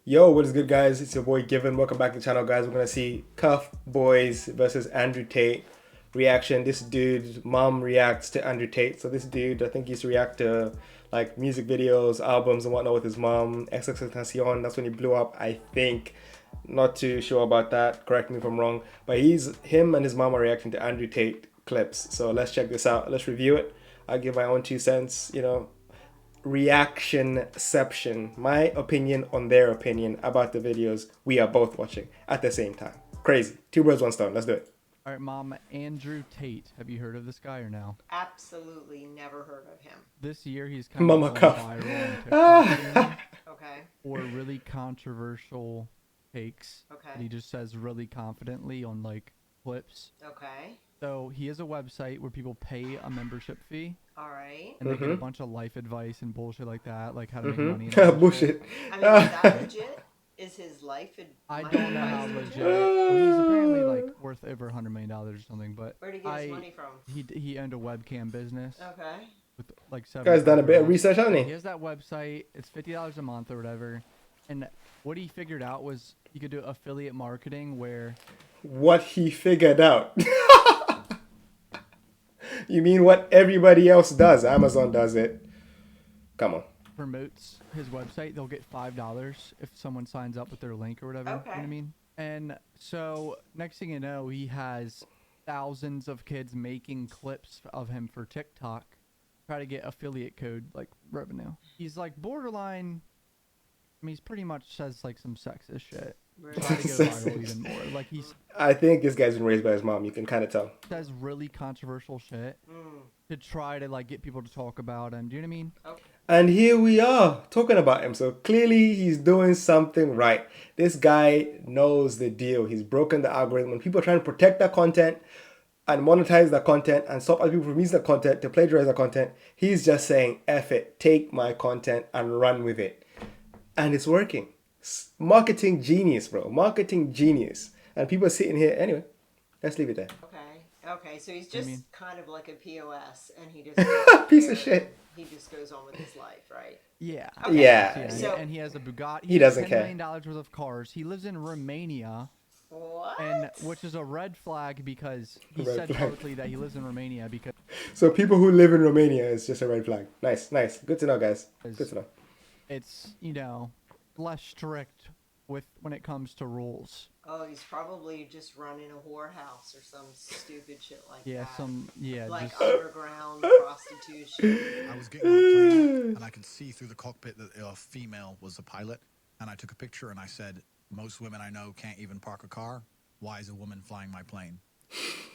Yo, what is good, guys? It's your boy Given. Welcome back to the channel, guys. We're gonna see Cuff Boys versus Andrew Tate reaction. This dude's mom reacts to Andrew Tate. So this dude, I think he used to react to like music videos, albums, and whatnot with his mom. XXXTentacion. That's when he blew up, I think. Not too sure about that. Correct me if I'm wrong. But him and his mom are reacting to Andrew Tate clips. So let's check this out. Let's review it. I'll give my own 2 cents. Reactionception, my opinion on their opinion about the videos we are both watching at the same time. Crazy. Two birds, one stone. Let's do it. All right, Mom. Andrew Tate. Have you heard of this guy or no? Absolutely never heard of him. This year he's kind Mama of Cuff. going viral on TikTok Okay. for really controversial takes. Okay. And he just says really confidently on like clips. Okay. So he has a website where people pay a membership fee All right. and they get a bunch of life advice and bullshit like that, like how to make money. And Bullshit. I mean, is that legit? Is his life? I money don't know how advice legit. Well, he's apparently like worth over $100 million or something. But Where'd he get his money from? he owned a webcam business Okay. with like 7. Guy's done a bit of research, hasn't He he? has that website. It's $50 a month or whatever. And what he figured out was you could do affiliate marketing where What he figured out. You mean what everybody else does? Amazon does it. Come on. promotes his website. They'll get $5 if someone signs up with their link or whatever. You know what I Okay. mean? And so next thing you know, he has thousands of kids making clips of him for TikTok, try to get affiliate code like revenue. He's like borderline. I mean, he's pretty much says like some sexist shit. Really? Try to go viral even more. Like he I think this guy's been raised by his mom. You can kind of tell. says really controversial shit to try to like get people to talk about him. Do you know what I mean? Okay. And here we are talking about him. So clearly he's doing something right. This guy knows the deal. He's broken the algorithm. When people are trying to protect that content and monetize that content and stop other people from using that content to plagiarize that content, he's just saying, F it, take my content and run with it. And it's working. Marketing genius, bro. Marketing genius. And people are sitting here. Anyway, let's leave it there. Okay. Okay. So he's just mean- kind of like a POS, and he just Piece of shit. He just goes on with his life, right? Yeah. Okay. Yeah. So- and he has a Bugatti. He doesn't $10 care. million worth of cars. He lives in Romania. What? And which is a red flag because he Red said flag. publicly that he lives in Romania because So people who live in Romania is just a red flag. Nice, nice. Good to know, guys. Good to know. it's, less strict with when it comes to rules. Oh, he's probably just running a whorehouse or some stupid shit like Yeah, that. Like just underground prostitution. I was getting on a plane and I could see through the cockpit that a female was the pilot. And I took a picture and I said, most women I know can't even park a car. Why is a woman flying my plane?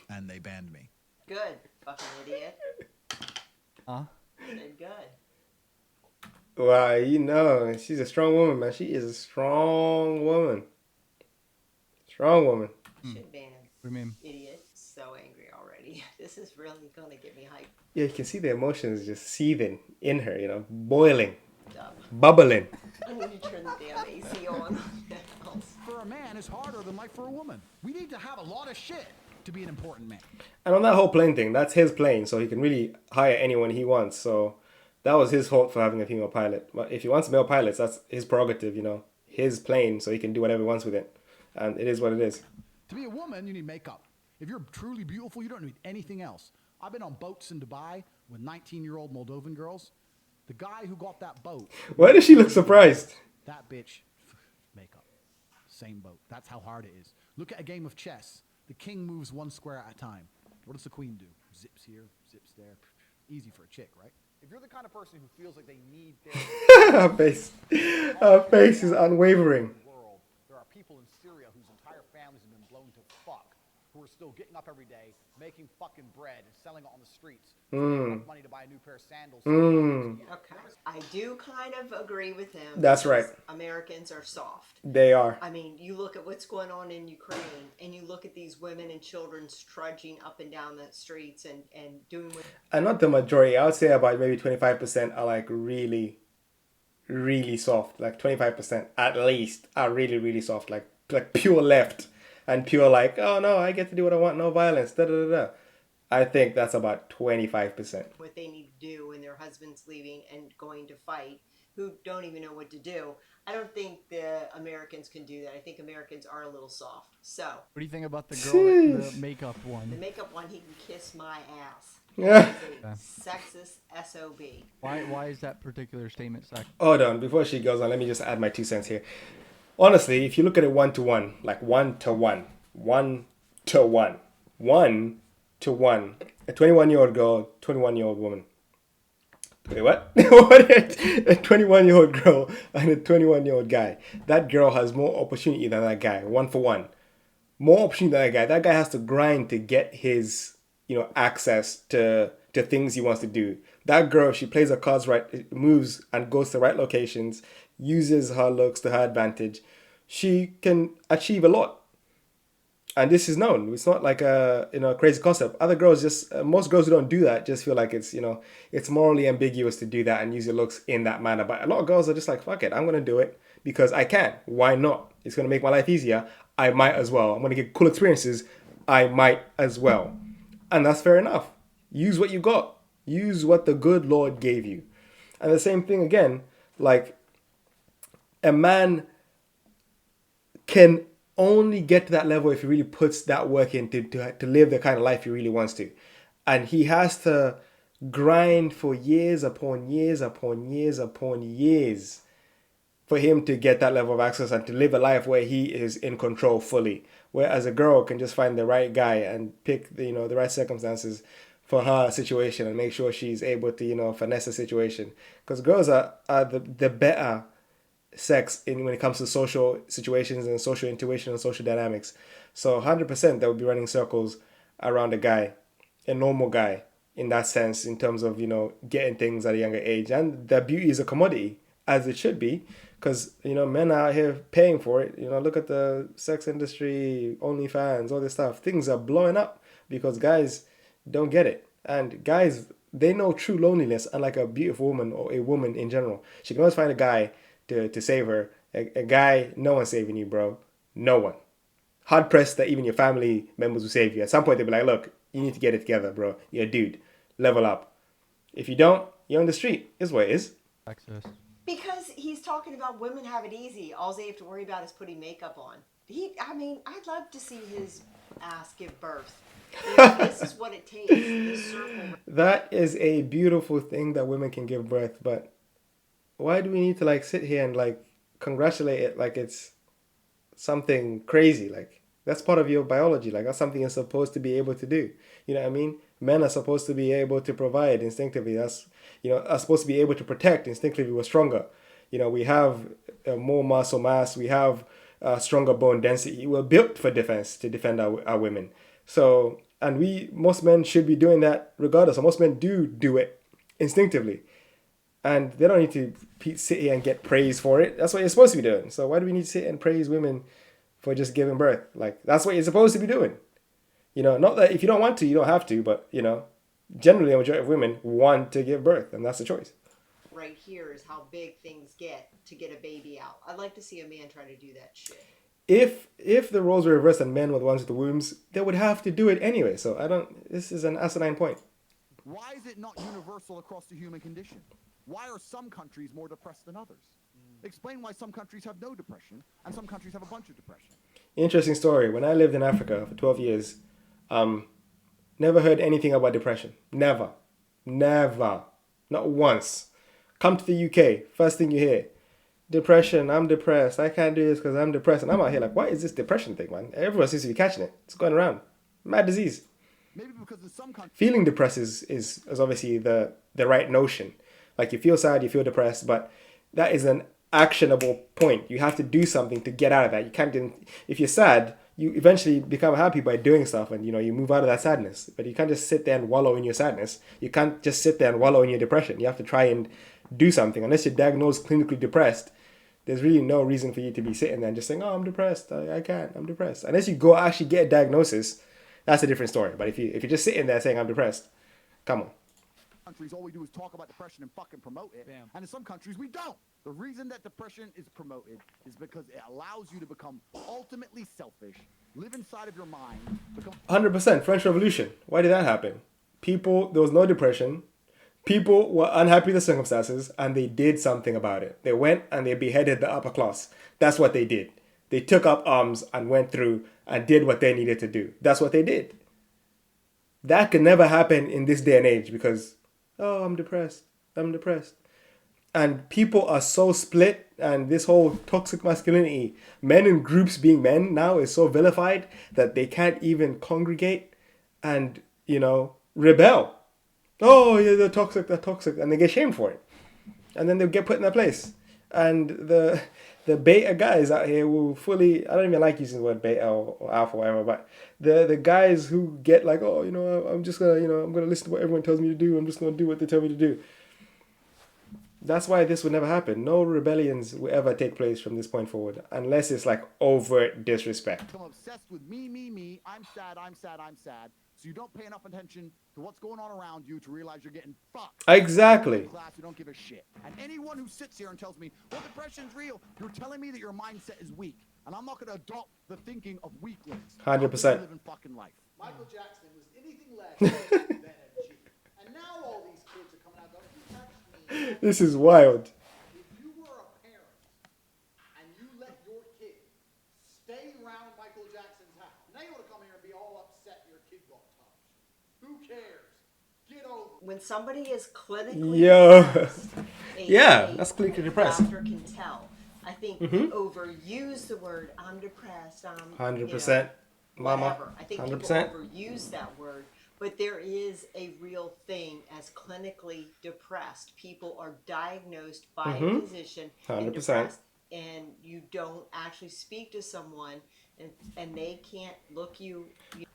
And they banned me. Good, fucking idiot. Huh? Said good. Wow, she's a strong woman, man. She is a strong woman. Strong woman. Should ban What do you mean? idiot. So angry already. This is really gonna get me hyped Yeah, you can see the emotions just seething in her, boiling, up. bubbling. I need to turn the damn AC on. For a man is harder than life for a woman. We need to have a lot of shit to be an important man. And on that whole plane thing, that's his plane, so he can really hire anyone he wants. So that was his fault for having a female pilot. But if he wants male pilots, that's his prerogative, his plane, so he can do whatever he wants with it. And it is what it is. To be a woman, you need makeup. If you're truly beautiful, you don't need anything else. I've been on boats in Dubai with 19-year-old Moldovan girls. The guy who got that boat, Why does she look surprised? that bitch, makeup. Same boat. That's how hard it is. Look at a game of chess. The king moves one square at a time. What does the queen do? Zips here, zips there. Easy for a chick, right? If you're the kind of person who feels like they need therapy Her face is unwavering. in the world, there are people in Syria whose entire families have been blown to fuck, who are still getting up every day, making fucking bread and selling it on the streets. So they have enough money to buy a new pair of sandals. Okay. I do kind of agree with him. That's right. Americans are soft. They are. I mean, you look at what's going on in Ukraine, and you look at these women and children trudging up and down the streets and doing what. And not the majority. I would say about maybe 25% are like really, really soft. Like 25% at least are really, really soft. Like pure left and pure like, oh no, I get to do what I want, no violence, da da da da. I think that's about 25%. What they need to do when their husband's leaving and going to fight, who don't even know what to do. I don't think the that Americans can do that. I think Americans are a little soft. So, What do you think about the girl, the makeup the one? makeup one, he can kiss my ass. Yeah. He's a sexist SOB. Why is that particular statement sexist? Hold on, before she goes on, let me just add my 2 cents here. Honestly, if you look at it 1-to-1, like 1-to-1, 1-to-1, 1-to-1, a 21-year-old girl, 21-year-old woman. Wait, what? A 21-year-old girl and a 21-year-old guy. That girl has more opportunity than that guy, 1-for-1. More opportunity than that guy. That guy has to grind to get his, access to things he wants to do. That girl, if she plays her cards right, moves and goes to the right locations, uses her looks to her advantage, she can achieve a lot. And this is known. It's not like a crazy concept. Other girls most girls who don't do that just feel like it's it's morally ambiguous to do that and use your looks in that manner. But a lot of girls are just like, fuck it, I'm gonna do it because I can. Why not? It's gonna make my life easier. I might as well. I'm gonna get cool experiences. I might as well. And that's fair enough. Use what you got. Use what the good Lord gave you. And the same thing again, like a man can only get to that level if he really puts that work in to live the kind of life he really wants to. And he has to grind for years upon years upon years upon years for him to get that level of access and to live a life where he is in control fully. Whereas a girl can just find the right guy and pick the right circumstances for her situation and make sure she's able to finesse the situation. Because girls are the better sex when it comes to social situations and social intuition and social dynamics. So 100% they would be running circles around a normal guy in that sense, in terms of getting things at a younger age. And their beauty is a commodity, as it should be, because men are out here paying for it. Look at the sex industry, OnlyFans, all this stuff. Things are blowing up because guys don't get it. And guys, they know true loneliness, unlike a beautiful woman or a woman in general. She can always find a guy to save her. A guy, no one's saving you, bro. No one. Hard pressed that even your family members will save you. At some point, they'll be like, look, you need to get it together, bro. You're a dude. Level up. If you don't, you're on the street. Is what it is. Sexist. Because he's talking about women have it easy. All they have to worry about is putting makeup on. I'd love to see his ass give birth. This is what it takes. This circle. That is a beautiful thing that women can give birth, but why do we need to sit here and congratulate it like it's something crazy? That's part of your biology. That's something you're supposed to be able to do. You know what I mean? Men are supposed to be able to provide instinctively. That's are supposed to be able to protect instinctively. We're stronger. We have more muscle mass. We have stronger bone density. We're built for defense to defend our women. So, and most men should be doing that regardless. So most men do it instinctively. And they don't need to sit here and get praise for it. That's what you're supposed to be doing. So why do we need to sit and praise women for just giving birth? That's what you're supposed to be doing. Not that if you don't want to, you don't have to. But, generally a majority of women want to give birth. And that's a choice. Right here is how big things get to get a baby out. I'd like to see a man try to do that shit. If the roles were reversed and men were the ones with the wombs, they would have to do it anyway. So this is an asinine point. Why is it not universal across the human condition? Why are some countries more depressed than others? Explain why some countries have no depression and some countries have a bunch of depression. Interesting story. When I lived in Africa for 12 years, never heard anything about depression. Never. Not once. Come to the UK, first thing you hear, depression, I'm depressed, I can't do this because I'm depressed. And I'm out here what is this depression thing, man? Everyone seems to be catching it. It's going around. Mad disease. Maybe because in some countries... Feeling depressed is obviously the right notion. You feel sad, you feel depressed, but that is an actionable point. You have to do something to get out of that. You can't, if you're sad, you eventually become happy by doing stuff and, you move out of that sadness. But you can't just sit there and wallow in your sadness. You can't just sit there and wallow in your depression. You have to try and do something. Unless you're diagnosed clinically depressed, there's really no reason for you to be sitting there and just saying, oh, I'm depressed. I can't. I'm depressed. Unless you go actually get a diagnosis, that's a different story. But if you're just sitting there saying I'm depressed, come on. Countries, all we do is talk about depression and fucking promote it. Bam. And in some countries, we don't. The reason that depression is promoted is because it allows you to become ultimately selfish, live inside of your mind, become... 100%. French Revolution. Why did that happen? There was no depression. People were unhappy with the circumstances and they did something about it. They went and they beheaded the upper class. That's what they did. They took up arms and went through and did what they needed to do. That's what they did. That could never happen in this day and age because, oh, I'm depressed. I'm depressed. And people are so split, and this whole toxic masculinity, men in groups being men now is so vilified that they can't even congregate and, rebel. Oh, yeah, they're toxic, and they get shamed for it. And then they'll get put in their place. And the beta guys out here will fully, I don't even like using the word beta or alpha or whatever, but the guys who get like, oh, I'm just gonna, I'm gonna listen to what everyone tells me to do, I'm just gonna do what they tell me to do. That's why this would never happen. No rebellions will ever take place from this point forward, unless it's like overt disrespect. Become obsessed with me. I'm sad. So you don't pay enough attention to what's going on around you to realize you're getting fucked. Exactly. Class, you don't give a shit. And anyone who sits here and tells me, well, depression's real, you're telling me that your mindset is weak. And I'm not going to adopt the thinking of weaklings. 100%. Living fucking life. Michael Jackson was anything less than a G. And now all these kids are coming out going, you touched me. This is wild. If you were a parent and you let your kid stay around Michael Jackson's house, now you want to come here and be all upset your kid got touched. Who cares? Get over it. When somebody is clinically Yo. depressed, Yeah, that's clinically depressed. The doctor can tell. I think they overuse the word, I'm depressed, 100%. Mama. whatever. I think 100%. people overuse that word. But there is a real thing as clinically depressed. People are diagnosed by a physician and 100%. depressed, and you don't actually speak to someone, and they can't look you.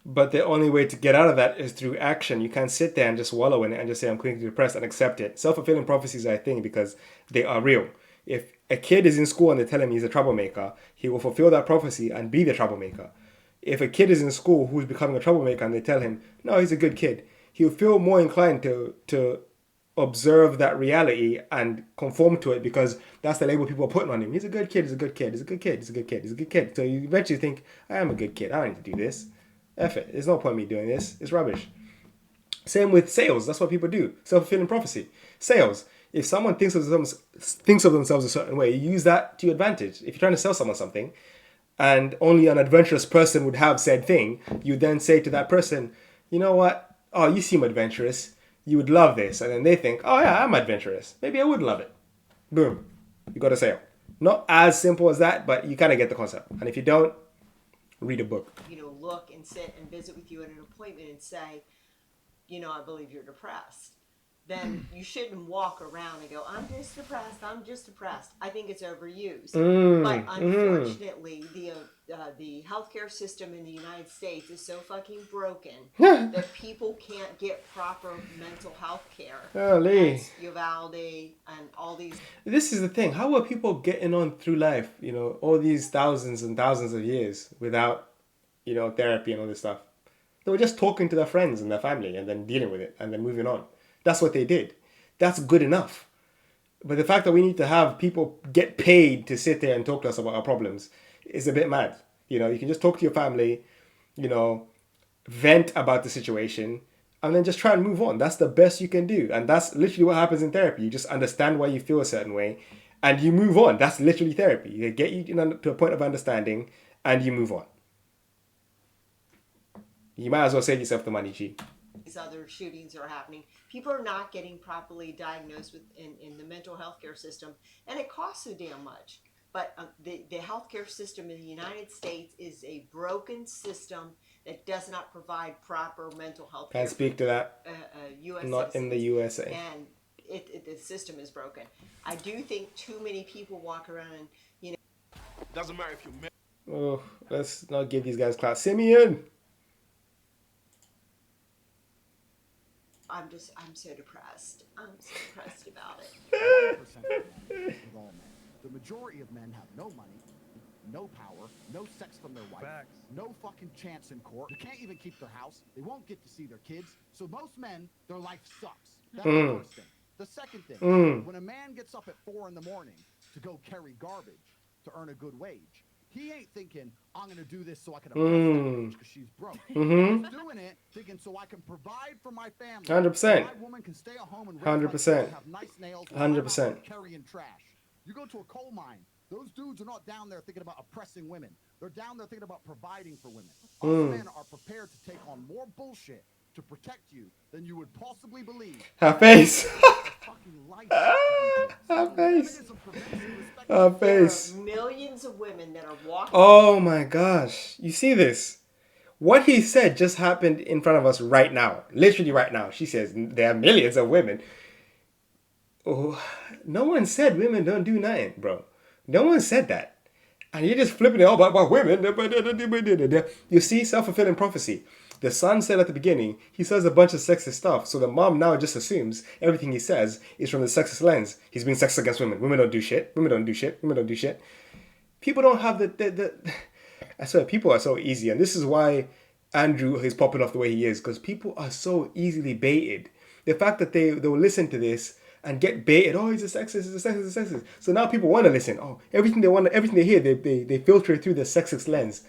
But the only way to get out of that is through action. You can't sit there and just wallow in it and just say, I'm clinically depressed and accept it. Self-fulfilling prophecies are a thing because they are real. If a kid is in school and they tell him he's a troublemaker, he will fulfill that prophecy and be the troublemaker. If a kid is in school who's becoming a troublemaker and they tell him, no, he's a good kid, he'll feel more inclined to observe that reality and conform to it because that's the label people are putting on him. He's a good kid, he's a good kid, he's a good kid, he's a good kid, he's a good kid. So you eventually think, I am a good kid, I don't need to do this. F it, there's no point in me doing this, it's rubbish. Same with sales, that's what people do. Self-fulfilling prophecy. Sales. If someone thinks of themselves a certain way, you use that to your advantage. If you're trying to sell someone something, and only an adventurous person would have said thing, you then say to that person, you know what? Oh, you seem adventurous. You would love this. And then they think, oh yeah, I'm adventurous. Maybe I would love it. Boom. You got a sale. Not as simple as that, but you kind of get the concept. And if you don't, read a book. Look and sit and visit with you at an appointment and say, I believe you're depressed. Then you shouldn't walk around and go, I'm just depressed. I think it's overused. But unfortunately, the healthcare system in the United States is so fucking broken that people can't get proper mental health care. Holy. Uvalde and all these. This is the thing. How are people getting on through life, all these thousands and thousands of years without, therapy and all this stuff? They were just talking to their friends and their family and then dealing with it and then moving on. That's what they did. That's good enough. But the fact that we need to have people get paid to sit there and talk to us about our problems is a bit mad. You can just talk to your family, vent about the situation, and then just try and move on. That's the best you can do. And that's literally what happens in therapy. You just understand why you feel a certain way, and you move on. That's literally therapy. They get you to a point of understanding, and you move on. You might as well save yourself the money, G. These other shootings are happening. People are not getting properly diagnosed in the mental health care system, and it costs so damn much. But the healthcare system in the United States is a broken system that does not provide proper mental health care. Can't speak to that. US Not citizens. in the USA. And the system is broken. I do think too many people walk around and, Doesn't matter if you're Oh, let's not give these guys class. Simeon! I'm so depressed. I'm so depressed about it. 1% of all men. The majority of men have no money, no power, no sex from their wife, no fucking chance in court. They can't even keep their house. They won't get to see their kids. So most men, their life sucks. That's the first thing. The second thing, when a man gets up at 4 a.m. to go carry garbage to earn a good wage, He ain't thinking, I'm going to do this so I can oppress that bitch because she's broke. He's doing it thinking so I can provide for my family. 100%. So my woman can stay at home and raise my kids 100%. and have nice nails while I'm out 100%. there carrying trash. You go to a coal mine, those dudes are not down there thinking about oppressing women. They're down there thinking about providing for women. Us men are prepared to take on more bullshit to protect you than you would possibly believe. Her face. Fucking life. Her face. Feminism prevents you respecting Her There are face. millions of women that are walking. Oh my gosh. You see this? What he said just happened in front of us right now. Literally right now. She says there are millions of women. Oh, no one said women don't do nothing, bro. No one said that. And you're just flipping it all about women. You see, self-fulfilling prophecy. The son said at the beginning, he says a bunch of sexist stuff. So the mom now just assumes everything he says is from the sexist lens. He's being sexist against women. Women don't do shit. Women don't do shit. Women don't do shit. People don't have I swear, people are so easy. And this is why Andrew is popping off the way he is. Because people are so easily baited. The fact that they will listen to this and get baited. Oh, he's a sexist, he's a sexist, he's a sexist. So now people want to listen. Oh, everything they hear, they filter it through the sexist lens.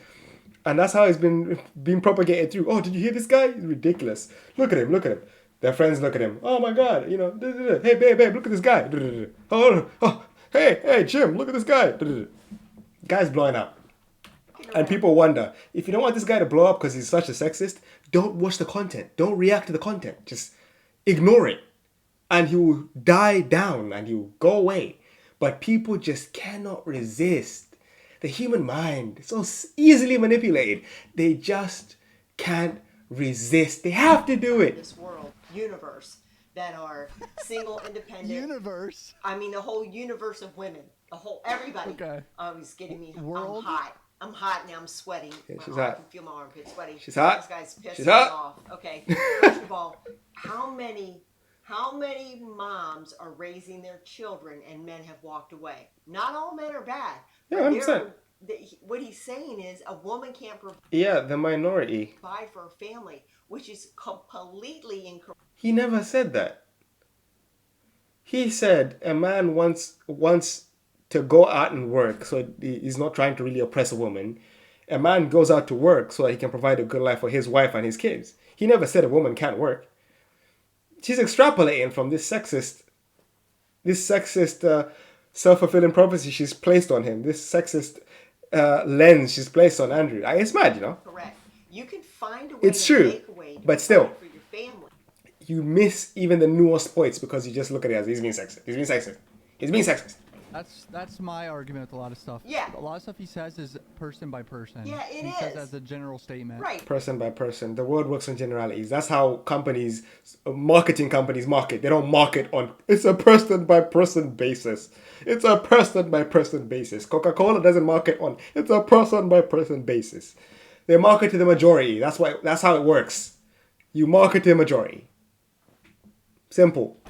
And that's how it's been propagated through. Oh, did you hear this guy? He's ridiculous. Look at him. Their friends look at him. Oh my God, hey babe, look at this guy. Oh, hey, Jim, look at this guy. Guy's blowing up. And people wonder, if you don't want this guy to blow up because he's such a sexist, don't watch the content. Don't react to the content. Just ignore it. And he will die down and he will go away. But people just cannot resist. The human mind is so easily manipulated. They just can't resist. They have to do it. This world, universe, that are single, independent. Universe. I mean, the whole universe of women. Everybody. Okay. He's getting me. World? I'm hot now. I'm sweating. Yeah, she's I hot. can feel my armpits sweating. She's hot. This guy's pissing She's me hot. off. Okay. First of all, how many moms are raising their children and men have walked away? Not all men are bad. Yeah, But 100%. what he's saying is a woman can't Yeah, the minority. provide for her family, which is completely incorrect. He never said that. He said a man wants to go out and work, so he's not trying to really oppress a woman. A man goes out to work so that he can provide a good life for his wife and his kids. He never said a woman can't work. She's extrapolating from this sexist self-fulfilling prophecy she's placed on him. This sexist lens she's placed on Andrew. It's mad, Correct. You can find a way It's to true, make a way to but still. provide for your family. You miss even the nuanced points because you just look at it as he's being sexist. He's being sexist. He's being sexist. That's my argument with a lot of stuff. Yeah. A lot of stuff he says is person by person. Yeah, it he says is. as a general statement. Right. Person by person. The world works on generalities. That's how marketing companies market. They don't market on, it's a person by person basis. It's a person by person basis. Coca-Cola doesn't market on, it's a person by person basis. They market to the majority. That's how it works. You market to the majority. Simple.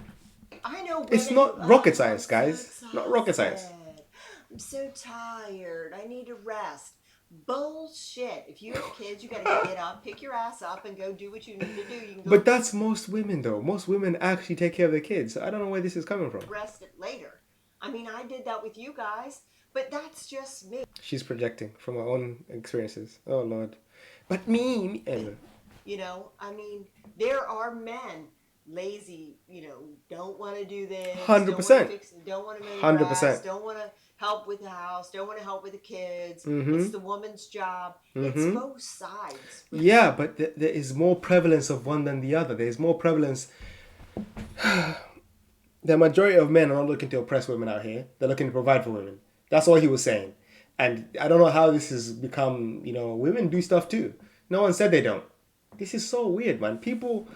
I know It's women not who, rocket "Oh, science, I'm guys. so Not rocket science." exhausted. I'm so tired. I need to rest. Bullshit. If you have kids, you gotta get up, pick your ass up, and go do what you need to do. You can go But that's most women though. Most women actually take care of their kids. I don't know where this is coming from. rest it later. I mean, I did that with you guys, but that's just me. She's projecting from her own experiences. Oh Lord. But me. Anyway. I mean, there are men lazy, don't want to do this. 100%. Don't want to make 100%. rest, don't want to help with the house, don't want to help with the kids. It's the woman's job. It's both sides. Yeah, but there is more prevalence of one than the other. There's more prevalence. The majority of men are not looking to oppress women out here. They're looking to provide for women. That's all he was saying. And I don't know how this has become, women do stuff too. No one said they don't. This is so weird, man. People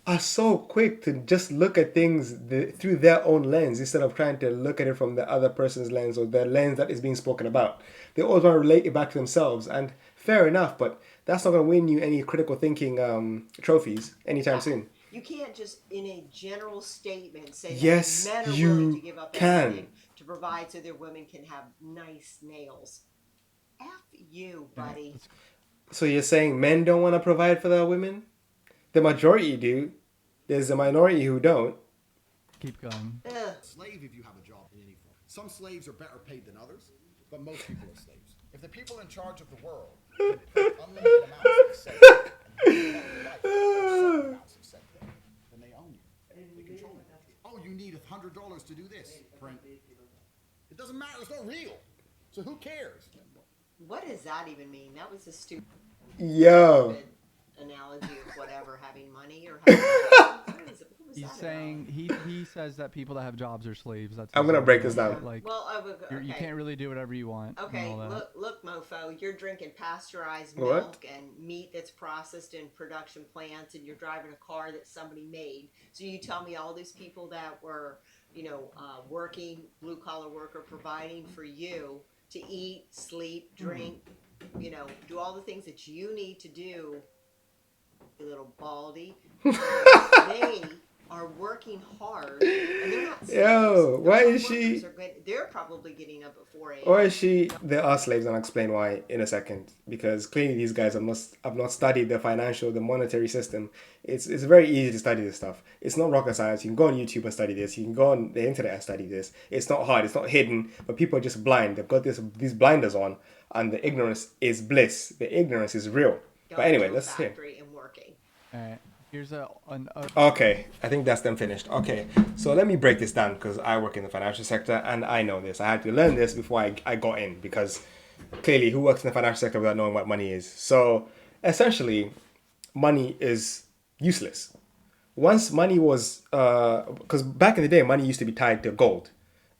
are so quick to just look at things through their own lens instead of trying to look at it from the other person's lens or the lens that is being spoken about. They always want to relate it back to themselves. And fair enough, but that's not going to win you any critical thinking trophies anytime soon. You can't just, in a general statement, say that Yes, men are you willing to give up can. everything to provide so their women can have nice nails. F you, buddy. So you're saying men don't want to provide for their women? The majority do. There's a minority who don't. Keep going. Ugh. Slave if you have a job in any form. Some slaves are better paid than others, but most people are slaves. If the people in charge of the world can print unlimited amounts of said thing, and you want your life certain amounts of said thing, then they own you. They control you. Oh, you need $100 to do this. Print. It doesn't matter. It's not real. So who cares? What does that even mean? That was a stupid Yo. analogy of whatever, having money or having what is it? What was He's that saying about? he says that people that have jobs are slaves. That's I'm his gonna break argument, this down. but, Like, Well, okay. you can't really do whatever you want. Okay, and all that. look, mofo, you're drinking pasteurized What? milk and meat that's processed in production plants, and you're driving a car that somebody made. So you tell me all these people that were, working, blue collar worker, providing for you to eat, sleep, drink, do all the things that you need to do, you little baldy. They are working hard, and they're not slaves. Yo, why Those is she- workers are good. They're probably getting up at 4 a.m. Or is she? There are slaves, and I'll explain why in a second. Because clearly these guys have not studied the monetary system. It's very easy to study this stuff. It's not rocket science. You can go on YouTube and study this. You can go on the internet and study this. It's not hard. It's not hidden. But people are just blind. They've got these blinders on, and the ignorance is bliss. The ignorance is real. But anyway, let's hear. factory and working. All right. Here's Okay, I think that's them finished. Okay, so let me break this down because I work in the financial sector and I know this. I had to learn this before I got in because clearly who works in the financial sector without knowing what money is? So essentially, money is useless. Once money was, because back in the day, money used to be tied to gold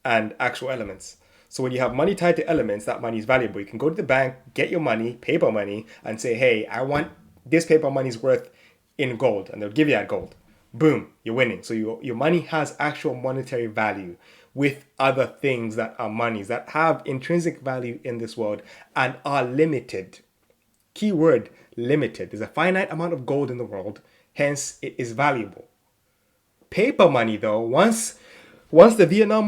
and actual elements. So when you have money tied to elements, that money is valuable. You can go to the bank, get your money, paper money, and say, hey, I want this paper money's worth in gold, and they'll give you that gold. Boom, you're winning. So your money has actual monetary value with other things that are monies that have intrinsic value in this world and are limited. Keyword, limited. There's a finite amount of gold in the world, hence it is valuable. Paper money though, once the Vietnam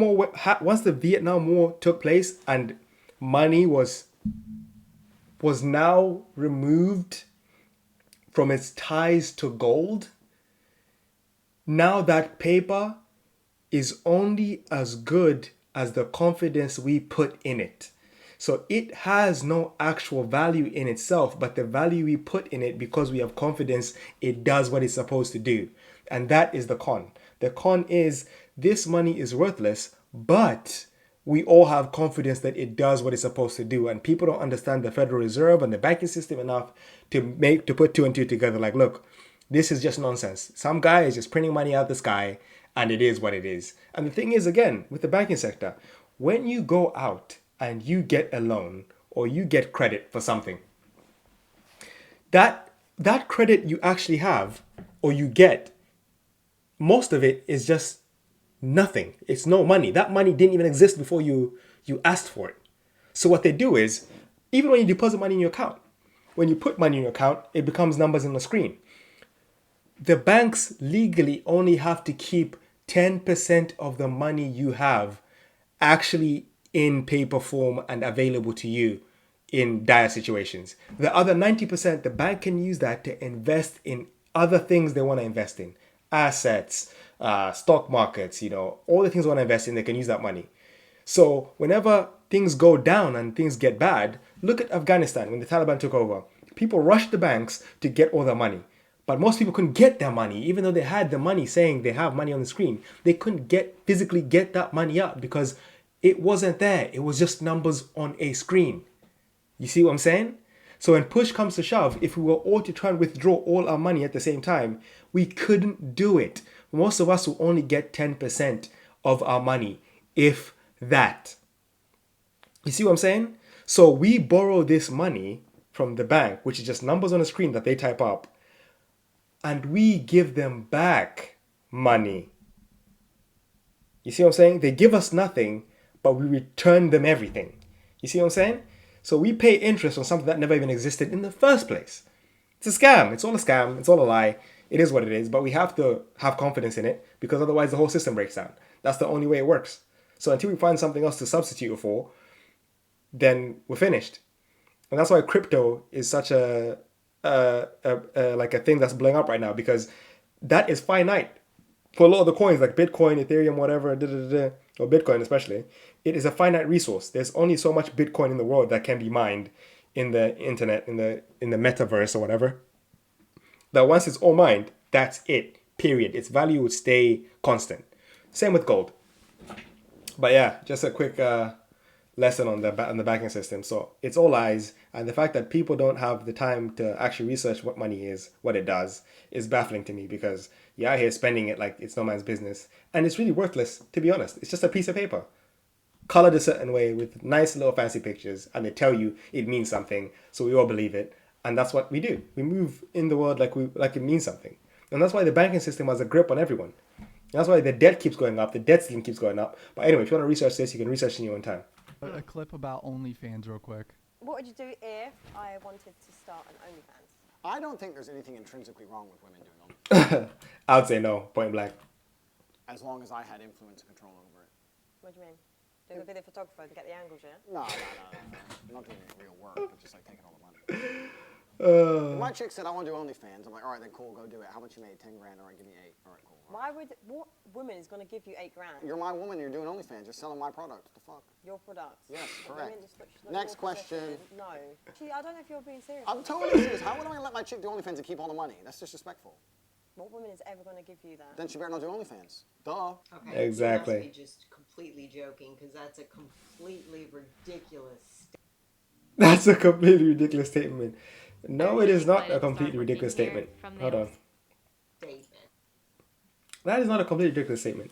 War took place and money was now removed from its ties to gold, now that paper is only as good as the confidence we put in it. So it has no actual value in itself, but the value we put in it because we have confidence it does what it's supposed to do. And that is the con. The con is this money is worthless, but we all have confidence that it does what it's supposed to do. And people don't understand the Federal Reserve and the banking system enough to put two and two together. Like, look, this is just nonsense. Some guy is just printing money out the sky and it is what it is. And the thing is, again, with the banking sector, when you go out and you get a loan or you get credit for something, that credit you actually have or you get, most of it is just nothing. It's no money. That money didn't even exist before you asked for it. So what they do is, even when you deposit money in your account, when you put money in your account, it becomes numbers on the screen. The banks legally only have to keep 10% of the money you have actually in paper form and available to you in dire situations. The other 90%, the bank can use that to invest in other things they want to invest in. Assets, stock markets, all the things they want to invest in, they can use that money. So whenever things go down and things get bad, look at Afghanistan when the Taliban took over. People rushed the banks to get all their money. But most people couldn't get their money, even though they had the money saying they have money on the screen. They couldn't physically get that money up because it wasn't there. It was just numbers on a screen. You see what I'm saying? So when push comes to shove, if we were all to try and withdraw all our money at the same time, we couldn't do it. Most of us will only get 10% of our money, if that. You see what I'm saying? So we borrow this money from the bank, which is just numbers on a screen that they type up, and we give them back money. You see what I'm saying? They give us nothing, but we return them everything. You see what I'm saying? So we pay interest on something that never even existed in the first place. It's a scam. It's all a scam. It's all a lie. It is what it is, but we have to have confidence in it because otherwise the whole system breaks down. That's the only way it works. So until we find something else to substitute it for, then we're finished. And that's why crypto is such a thing that's blowing up right now, because that is finite. For a lot of the coins like Bitcoin, Ethereum, whatever, or Bitcoin especially, it is a finite resource. There's only so much Bitcoin in the world that can be mined in the internet, in the metaverse or whatever. That once it's all mined, that's it. Period. Its value would stay constant. Same with gold. But yeah, just a quick lesson on the banking system. So it's all lies, and the fact that people don't have the time to actually research what money is, what it does, is baffling to me, because you're out here spending it like it's no man's business, and it's really worthless, to be honest. It's just a piece of paper, colored a certain way with nice little fancy pictures, and they tell you it means something, so we all believe it, and that's what we do. We move in the world like it means something, and that's why the banking system has a grip on everyone. That's why the debt keeps going up, the debt ceiling keeps going up. But anyway, if you want to research this, you can research in your own time. A clip about OnlyFans real quick. What would you do if I wanted to start an OnlyFans? I don't think there's anything intrinsically wrong with women doing OnlyFans. I would say no, point blank. As long as I had influence and control over it. What do you mean? Doing a video photographer to get the angles, yeah? No. I'm not doing any real work, but just like taking all the money. If my chick said, I want to do OnlyFans, I'm like, all right, then cool, go do it. How much you made? 10 grand, all right, give me 8. All right, cool. What woman is going to give you 8 grand? You're my woman, you're doing OnlyFans, you're selling my product. What the fuck? Your products? Yes, Women correct. just not Next your question. possession. No. Gee, I don't know if you're being serious. I'm totally serious. How would I let my chick do OnlyFans and keep all the money? That's disrespectful. What woman is ever going to give you that? Then she better not do OnlyFans. Duh. Okay, Exactly. You must be just completely joking, because that's a completely ridiculous That's a completely ridiculous statement. No, it is not a completely ridiculous statement. Hold on. statement. That is not a completely ridiculous statement,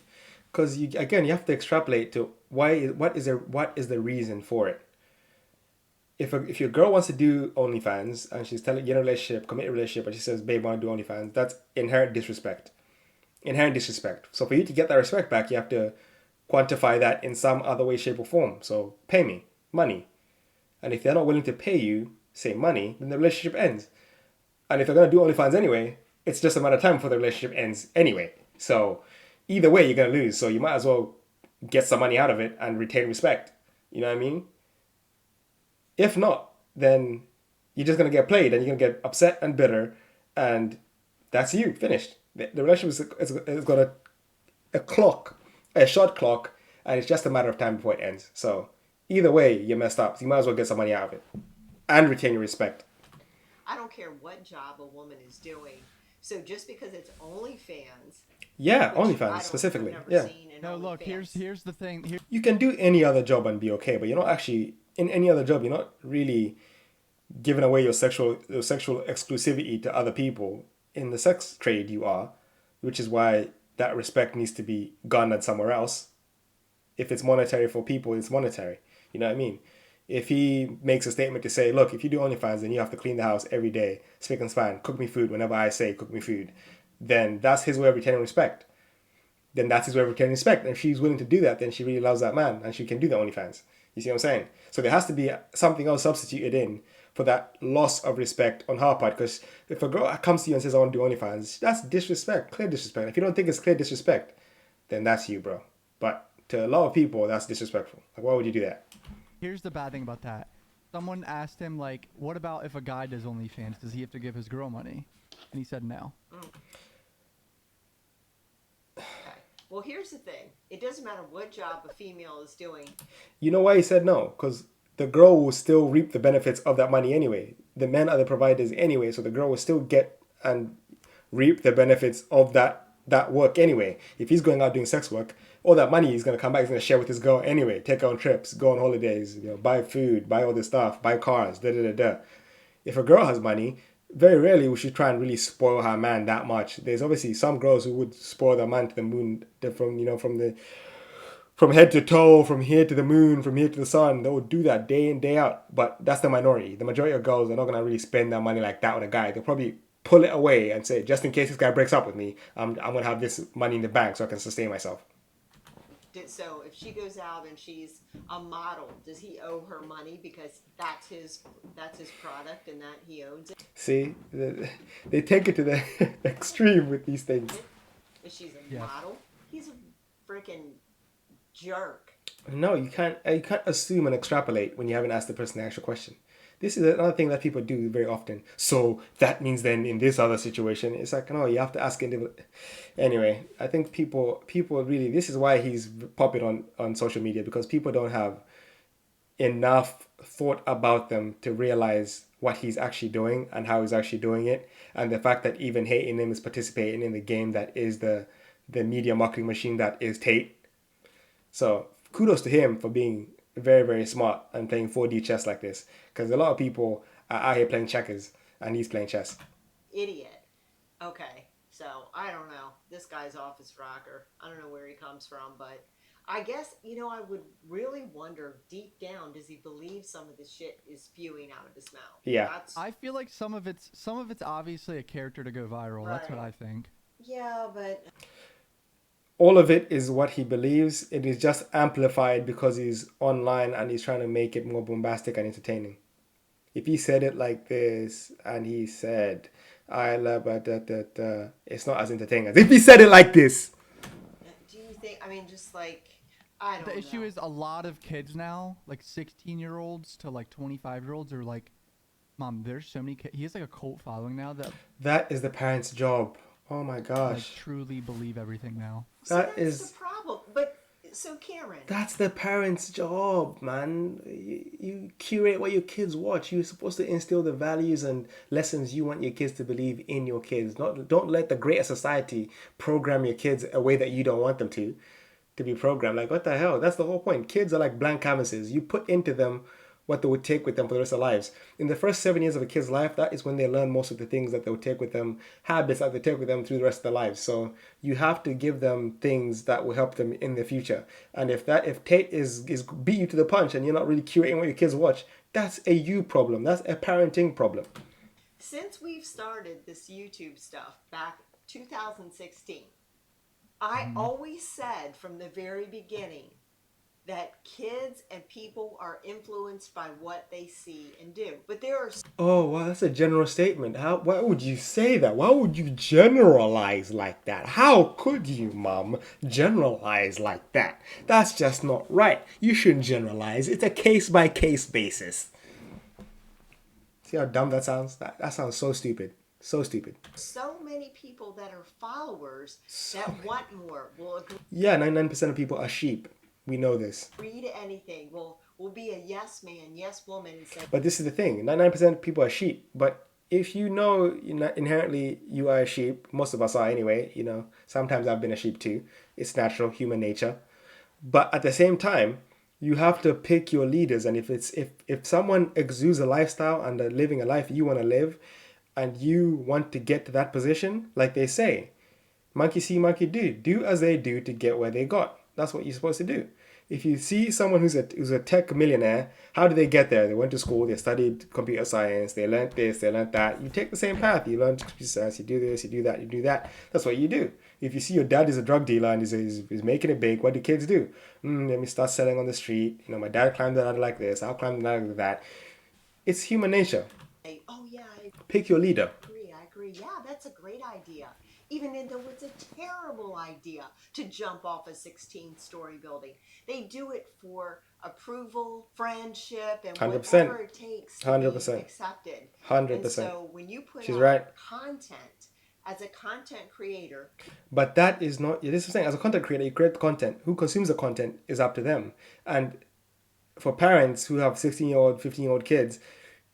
because you have to extrapolate to what is the reason for it. If your girl wants to do OnlyFans and she's telling you in a relationship, committed relationship, and she says, "Babe, I want to do OnlyFans," that's inherent disrespect. Inherent disrespect. So for you to get that respect back, you have to quantify that in some other way, shape, or form. So pay me money, and if they're not willing to pay you, say money, then the relationship ends. And if they're gonna do OnlyFans anyway, it's just a matter of time before the relationship ends anyway. So either way, you're gonna lose. So you might as well get some money out of it and retain respect. You know what I mean? If not, then you're just going to get played and you're going to get upset and bitter, and that's you, finished. The relationship is got a short clock, and it's just a matter of time before it ends. So either way, you're messed up. So you might as well get some money out of it and retain your respect. I don't care what job a woman is doing. So just because it's OnlyFans. Yeah, which OnlyFans specifically. I've never Yeah. seen an No, look, OnlyFans. here's the thing. You can do any other job and be okay, but you're not actually in any other job. You're not really giving away your sexual exclusivity to other people. In the sex trade, you are, which is why that respect needs to be garnered somewhere else. If it's monetary for people, it's monetary. You know what I mean? If he makes a statement to say, look, if you do OnlyFans, then you have to clean the house every day, spick and span, cook me food whenever I say cook me food, then that's his way of retaining respect. And if she's willing to do that, then she really loves that man and she can do the OnlyFans. You see what I'm saying? So there has to be something else substituted in for that loss of respect on her part. Because if a girl comes to you and says, I want to do OnlyFans, that's disrespect, clear disrespect. If you don't think it's clear disrespect, then that's you, bro. But to a lot of people, that's disrespectful. Like, why would you do that? Here's the bad thing about that. Someone asked him, like, what about if a guy does OnlyFans? Does he have to give his girl money? And he said no. Well, here's the thing. It doesn't matter what job a female is doing. You know why he said no? Because the girl will still reap the benefits of that money anyway. The men are the providers anyway, so the girl will still get and reap the benefits of that work anyway. If he's going out doing sex work, all that money he's going to come back, he's going to share with his girl anyway. Take her on trips, go on holidays, buy food, buy all this stuff, buy cars, da-da-da-da. If a girl has money, very rarely will she try and really spoil her man that much. There's obviously some girls who would spoil their man to the moon, from head to toe, from here to the moon, from here to the sun. They will do that day in, day out. But that's the minority. The majority of girls are not going to really spend their money like that on a guy. They'll probably pull it away and say, just in case this guy breaks up with me, I'm going to have this money in the bank so I can sustain myself. So if she goes out and she's a model, does he owe her money because that's his product and that he owns it? See, they take it to the extreme with these things. If she's a Yes. model, he's a freaking jerk. No, you can't. You can't assume and extrapolate when you haven't asked the person the actual question. This is another thing that people do very often. So that means then in this other situation, it's like no, you have to ask individual. Anyway, I think people really. This is why he's popular on social media, because people don't have enough thought about them to realize what he's actually doing and how he's actually doing it, and the fact that even hating him is participating in the game that is the media marketing machine that is Tate. So kudos to him for being very, very smart and playing 4D chess like this. Because a lot of people are out here playing checkers and he's playing chess. Idiot. Okay, so I don't know. This guy's off his rocker. I don't know where he comes from, but I guess, I would really wonder deep down, does he believe some of the shit is spewing out of his mouth? Yeah. I feel like some of it's obviously a character to go viral. That's what I think. Yeah, but All of it is what he believes. It is just amplified because he's online and he's trying to make it more bombastic and entertaining. If he said it like this and he said, I love it's not as entertaining as if he said it like this. do you think, just like, I don't know. The issue is a lot of kids now, like 16-year-olds to like 25-year-olds, are like, Mom, there's so many kids. He has like a cult following now That is the parent's job. Oh my like gosh. truly believe everything now. That that's is. the problem. But, so Cameron. That's the parents' job, man. You curate what your kids watch. You're supposed to instill the values and lessons you want your kids to believe in your kids. Don't let the greater society program your kids a way that you don't want them to be programmed. Like, what the hell? That's the whole point. Kids are like blank canvases. You put into them what they would take with them for the rest of their lives. In the first 7 years of a kid's life, that is when they learn most of the things that they'll take with them, habits that they take with them through the rest of their lives. So you have to give them things that will help them in the future. And if Tate is beat you to the punch and you're not really curating what your kids watch, that's a you problem. That's a parenting problem. Since we've started this YouTube stuff back 2016, I always said from the very beginning that kids and people are influenced by what they see and do. But there are Oh, wow, that's a general statement. Why would you say that? Why would you generalize like that? How could you, Mom, generalize like that? That's just not right. You shouldn't generalize. It's a case-by-case basis. See how dumb that sounds? That sounds so stupid. So stupid. so many people that are followers that want more, will Yeah, 99% of people are sheep. We know this. agree to anything, will be a yes man, yes woman, and say, But this is the thing. 99% of people are sheep. But if you know inherently you are a sheep, most of us are anyway, sometimes I've been a sheep too. It's natural, human nature. But at the same time, you have to pick your leaders. And if someone exudes a lifestyle and they're living a life you want to live, and you want to get to that position, like they say, monkey see, monkey do. Do as they do to get where they got. That's what you're supposed to do. If you see someone who's a tech millionaire, how did they get there? They went to school, they studied computer science, they learned this, they learned that. You take the same path. You learn computer science, you do this, you do that, you do that. That's what you do. If you see your dad is a drug dealer and is making it big, what do kids do? Let me start selling on the street. My dad climbed the ladder like this, I'll climb the ladder like that. It's human nature. oh yeah, Pick your leader. I agree. Yeah, that's a great idea. Even though it's a terrible idea to jump off a 16-story building. They do it for approval, friendship, and 100%. whatever it takes to 100%. be accepted. 100%. And so when you put She's out right. content as a content creator, But that is not, this is saying, as a content creator, you create the content. Who consumes the content is up to them. And for parents who have 16-year-old, 15-year-old kids,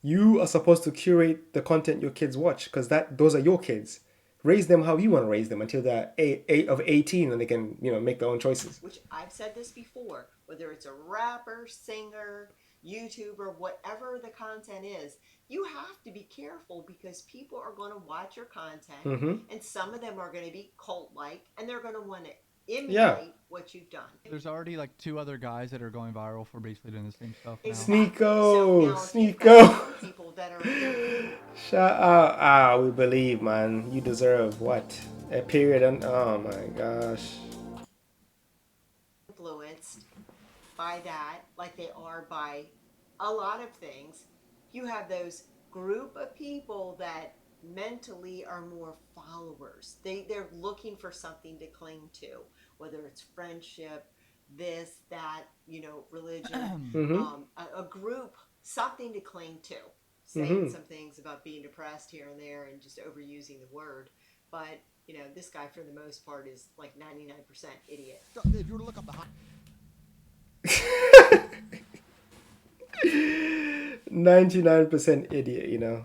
you are supposed to curate the content your kids watch, because those are your kids. Raise them how you want to raise them until they're 18 and they can, make their own choices. which I've said this before, whether it's a rapper, singer, YouTuber, whatever the content is, you have to be careful because people are going to watch your content and some of them are going to be cult-like and they're going to want to emulate what you've done. There's already like 2 other guys that are going viral for basically doing the same stuff now. Sneeko. People that are Shout out. We believe, man. You deserve what? A period. Oh my gosh. influenced by that, like they are by a lot of things. You have those group of people that mentally are more followers. They're looking for something to cling to, whether it's friendship, this, that, you know, religion, Mm-hmm. a group, something to cling to, saying some things about being depressed here and there and just overusing the word. But, you know, this guy, for the most part, is like 99% idiot. If you were to look up the 99% idiot, you know.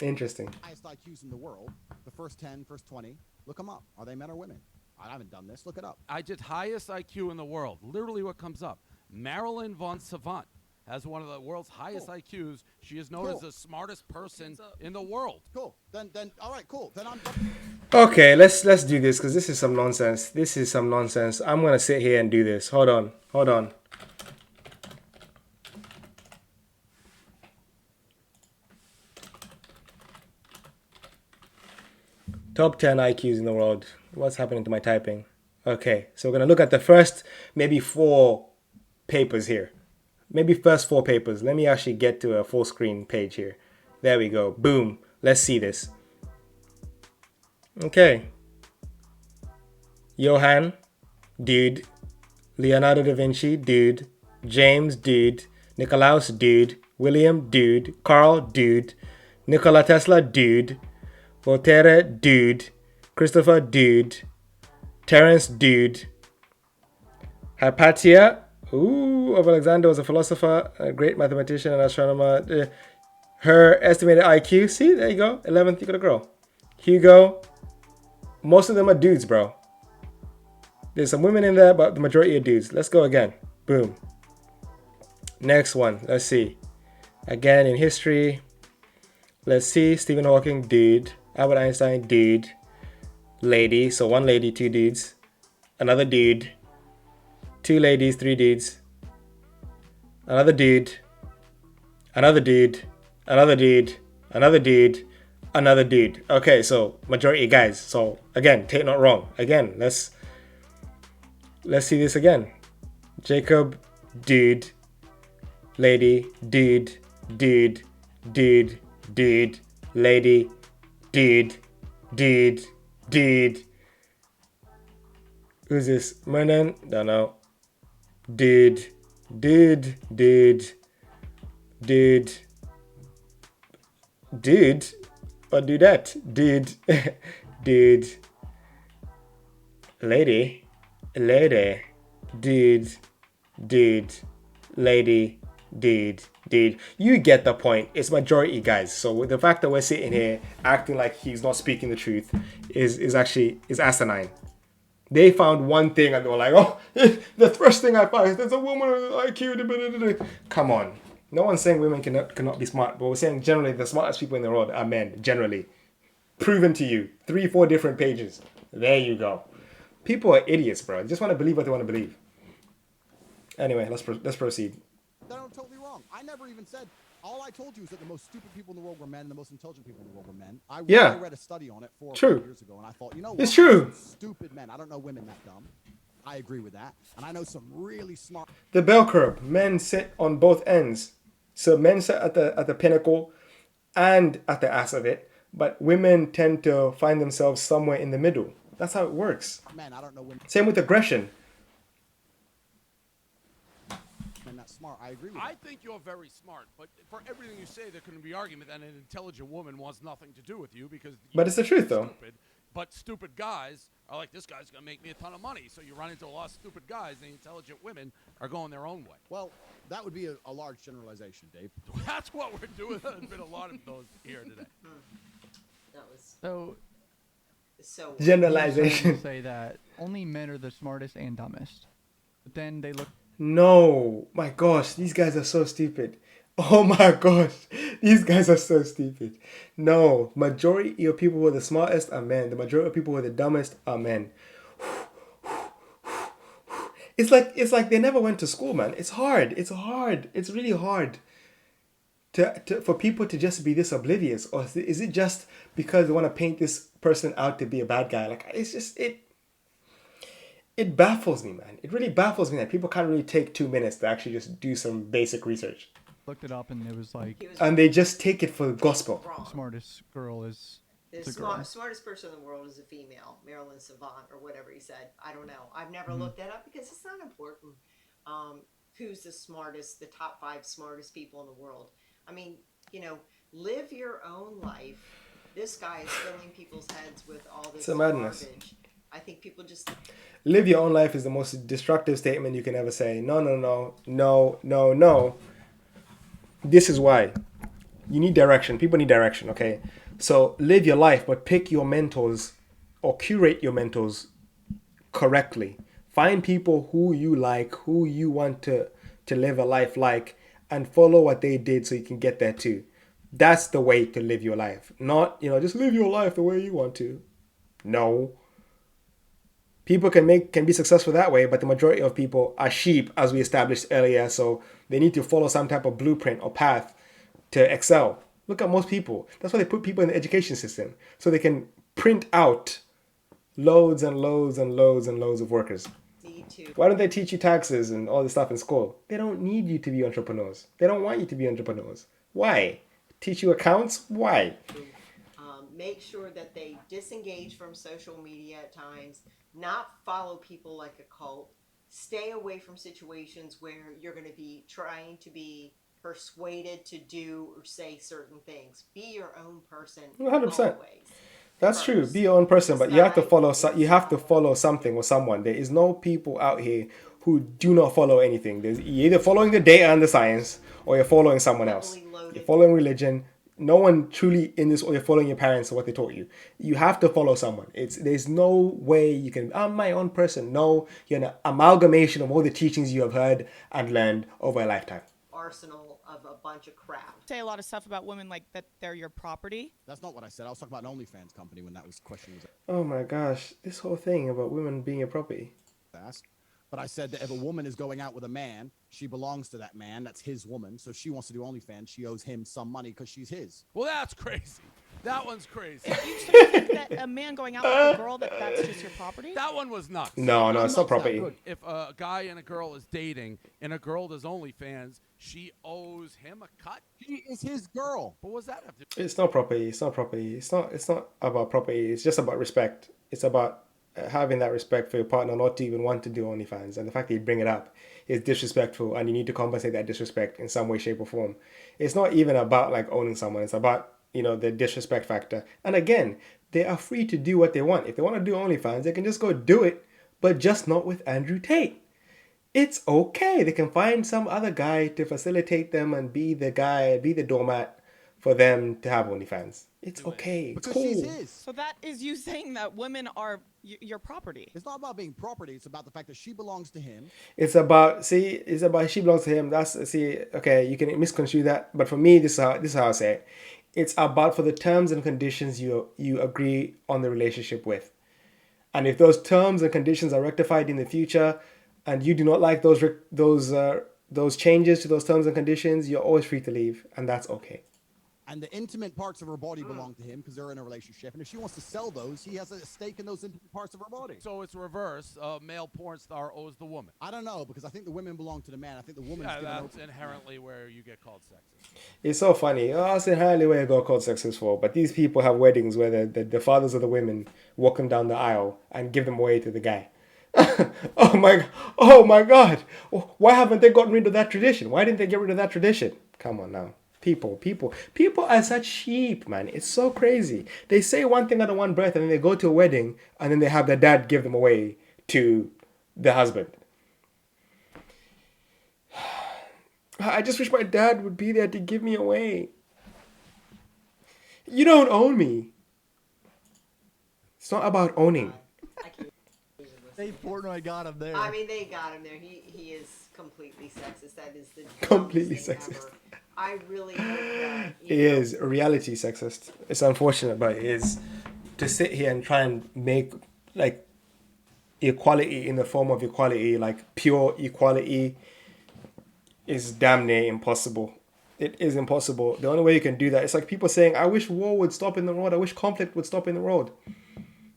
Interesting. highest IQs in the world, the first 10, first 20, look them up. Are they men or women? I haven't done this. Look it up. I did highest IQ in the world. Literally what comes up. Marilyn von Savant has one of the world's highest IQs. She is known as the smartest person in the world. Cool. Then, all right, cool. Then I'm. Okay, let's do this because this is some nonsense. This is some nonsense. I'm gonna sit here and do this. Hold on. Top 10 IQs in the world. What's happening to my typing? Okay, so we're gonna look at the first maybe 4 papers here. Maybe first 4 papers. Let me actually get to a full screen page here. There we go. Boom. Let's see this. Okay. Johann, dude. Leonardo da Vinci, dude. James, dude. Nicolaus, dude. William, dude. Carl, dude. Nikola Tesla, dude. Voltaire, dude. Christopher, dude. Terence, dude. Hypatia, of Alexander was a philosopher, a great mathematician and astronomer. Her estimated IQ, see, there you go. 11th, you got a girl. Hugo, most of them are dudes, bro. There's some women in there, but the majority are dudes. Let's go again. Boom. Next one, let's see. Again, in history, let's see. Stephen Hawking, dude. Albert Einstein, dude. Lady, so 1 lady, 2 dudes. Another dude. 2 ladies, 3 dudes. Another dude. Another dude. Another dude. Another dude. Another dude. Okay, so majority guys. So again, take not wrong. Again, let's see this again. Jacob, dude. Lady, dude. Dude. Dude. Dude. Lady. Dude. Dude. Dude. Who's this? Mernan? Don't know. Dude. Dude. Dude. Dude. Dude. Or do that. Dude. Dude. Lady. Lady. Dude. Dude. Lady. Dude. Dude. You get the point. It's majority guys. So with the fact that we're sitting here acting like he's not speaking the truth is actually asinine. They found one thing and they were like, oh, the first thing I found is there's a woman with IQ. Come on. No one's saying women cannot be smart, but we're saying generally the smartest people in the world are men, generally. Proven to you. 3-4 different pages. There you go. People are idiots, bro. They just want to believe what they want to believe. Anyway, let's proceed. Then I'm totally wrong. I never even said. All I told you is that the most stupid people in the world were men and the most intelligent people in the world were men. I read a study on it 4 or 5 years ago, and I thought, you know what? It's true. Stupid men. I don't know women that dumb. I agree with that. And I know some really smart. The bell curve. Men sit on both ends. So men sit at the pinnacle and at the ass of it, but women tend to find themselves somewhere in the middle. That's how it works. Men, I don't know women. Same with aggression. Men that smart. I agree with that. I think you're very smart, but for everything you say, there can be argument that an intelligent woman wants nothing to do with you because. But it's the truth, though. Stupid, but stupid guys are like, this guy's gonna make me a ton of money. So you run into a lot of stupid guys, and intelligent women are going their own way. Well, that would be a large generalization, Dave. That's what we're doing. There's been a lot of those here today. That was So so. Generalization. say that only men are the smartest and dumbest. But then they look. No, my gosh, these guys are so stupid. Oh my gosh, these guys are so stupid. No, majority of people who are the smartest are men. The majority of people who are the dumbest are men. It's like they never went to school, man. It's hard. It's hard. It's really hard for people to just be this oblivious. Or is it just because they want to paint this person out to be a bad guy? Like, it's just it baffles me, man. It really baffles me that people can't really take 2 minutes to actually just do some basic research. Looked it up and it was like And they just take it for gospel. the smartest girl is The It's a girl. smartest person in the world is a female, Marilyn Savant or whatever he said. I don't know. I've never Mm-hmm. looked that up because it's not important. Who's the smartest, the top 5 smartest people in the world? I mean, you know, live your own life. This guy is filling people's heads with all this It's a madness. garbage. I think people just Live your own life is the most destructive statement you can ever say. No, no, no, no, no, no. This is why. You need direction. People need direction, okay? So live your life, but pick your mentors or curate your mentors correctly. Find people who you like, who you want to live a life like, and follow what they did so you can get there too. That's the way to live your life. Not, just live your life the way you want to. No. People can be successful that way, but the majority of people are sheep, as we established earlier, so they need to follow some type of blueprint or path to excel. Look at most people. That's why they put people in the education system, so they can print out loads and loads and loads and loads of workers. need to. Why don't they teach you taxes and all this stuff in school? They don't need you to be entrepreneurs. They don't want you to be entrepreneurs. Why? Teach you accounts? Why? Make sure that they disengage from social media at times, not follow people like a cult, stay away from situations where you're going to be trying to be persuaded to do or say certain things. Be your own person. 100%. Always. That's true. First. Be your own person, but This you have to guy follow. is You have to follow something or someone. There is no people out here who do not follow anything. You're either following the data and the science, or you're following someone else. Heavily loaded. You're following religion. No one truly in this, or you're following your parents or what they taught you. You have to follow someone. There's no way you can. I'm my own person. No, you're an amalgamation of all the teachings you have heard and learned over a lifetime. Arsenal of a bunch of crap. Say a lot of stuff about women like that they're your property. That's not what I said. I was talking about an OnlyFans company when that was question was Oh my gosh, this whole thing about women being a property. asked. But I said that if a woman is going out with a man, she belongs to that man. That's his woman. So if she wants to do OnlyFans, she owes him some money because she's his. Well, that's crazy. That one's crazy. You think that a man going out with a girl that's just your property? That one was nuts. No, I'm it's not not property. that good. If a guy and a girl is dating and a girl does OnlyFans, she owes him a cut. She is his girl. But what's that have to? It's not property. It's not property. It's not about property. It's just about respect. It's about having that respect for your partner, not to even want to do OnlyFans. And the fact that you bring it up is disrespectful, and you need to compensate that disrespect in some way, shape, or form. It's not even about like owning someone. It's about, the disrespect factor. And again, they are free to do what they want. If they want to do OnlyFans, they can just go do it, but just not with Andrew Tate. It's okay. They can find some other guy to facilitate them and be the guy, be the doormat for them to have OnlyFans. It's okay. It's Because cool. she's his. So that is you saying that women are your property. It's not about being property. It's about the fact that she belongs to him. It's about she belongs to him. Okay, you can misconstrue that, but for me, this is how I say it. It's about for the terms and conditions you agree on the relationship with, and if those terms and conditions are rectified in the future, and you do not like those changes to those terms and conditions, you're always free to leave, and that's okay. And the intimate parts of her body belong to him because they're in a relationship. And if she wants to sell those, he has a stake in those intimate parts of her body. So it's reverse. A male porn star owes the woman. I don't know, because I think the women belong to the man. I think the woman's Yeah, given that's inherently where you get called sexist. It's so funny. That's inherently where you got called sexist, but these people have weddings where the fathers of the women walk them down the aisle and give them away to the guy. Oh my God! Why haven't they gotten rid of that tradition? Why didn't they get rid of that tradition? Come on now. People are such sheep, man. It's so crazy. They say one thing under one breath, and then they go to a wedding, and then they have their dad give them away to the husband. I just wish my dad would be there to give me away. You don't own me. It's not about owning. I can't They Portnoy got him there. I mean, they got him there. He is completely sexist. That is the Completely dumbest thing sexist. ever. I really hope that It is reality sexist. It's unfortunate, but it is to sit here and try and make like equality in the form of equality, like pure equality, is damn near impossible. It is impossible. The only way you can do that, it's like people saying, I wish war would stop in the road. I wish conflict would stop in the road.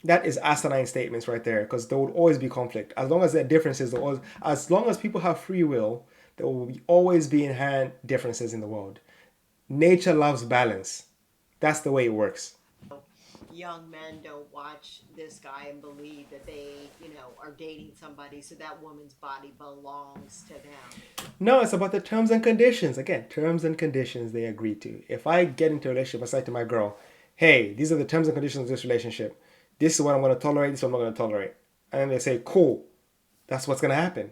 That is asinine statements right there, because there will always be conflict. As long as there are differences, as long as people have free will, there will always be inherent differences in the world. Nature loves balance. That's the way it works. young men don't watch this guy and believe that they, are dating somebody, so that woman's body belongs to them. No, it's about the terms and conditions. Again, terms and conditions they agree to. If I get into a relationship, I say to my girl, hey, these are the terms and conditions of this relationship. This is what I'm going to tolerate. This is what I'm not going to tolerate. And then they say, cool, that's what's going to happen.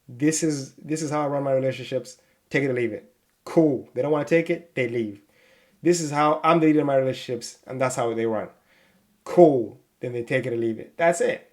This is how I run my relationships. Take it or leave it. Cool. They don't want to take it, they leave. This is how I'm the leader of my relationships, and that's how they run. Cool. Then they take it or leave it. That's it.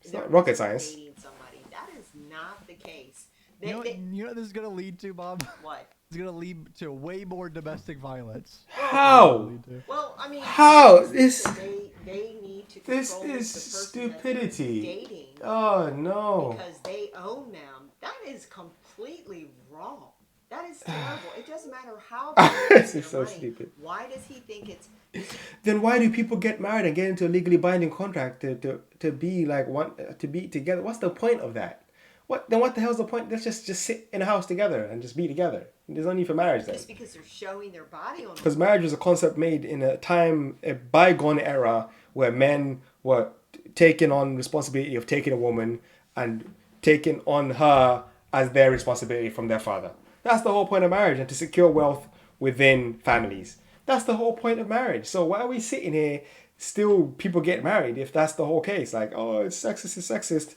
It's not rocket science. Dating somebody. That is not the case. You know what this is going to lead to, Bob? What? It's going to lead to way more domestic violence. How? Well, I mean, How? they need to control This is the person stupidity. that's dating. Oh no. Because they own them. That is completely wrong. That is terrible. It doesn't matter how. This is so stupid. Why does he think it's? Then why do people get married and get into a legally binding contract to be like to be together? What's the point of that? What the hell's the point? Let's just sit in a house together and just be together. There's no need for marriage then. Just because they're showing their body on. Because marriage was a concept made in a bygone era where men were taking on responsibility of taking a woman and taking on her as their responsibility from their father. That's the whole point of marriage, and to secure wealth within families. That's the whole point of marriage. So why are we sitting here still people get married if that's the whole case? Like, oh, it's sexist.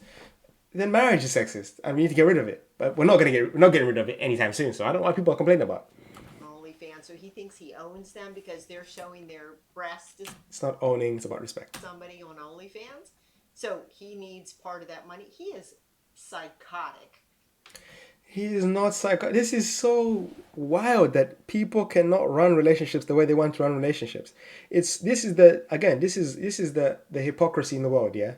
Then marriage is sexist, and we need to get rid of it. But we're not getting rid of it anytime soon. So I don't know what people are complaining about. OnlyFans. So he thinks he owns them because they're showing their breasts to It's not owning; it's about respect. somebody on OnlyFans. So he needs part of that money. He is psychotic. He is not psycho. This is so wild that people cannot run relationships the way they want to run relationships. This is the hypocrisy in the world, yeah?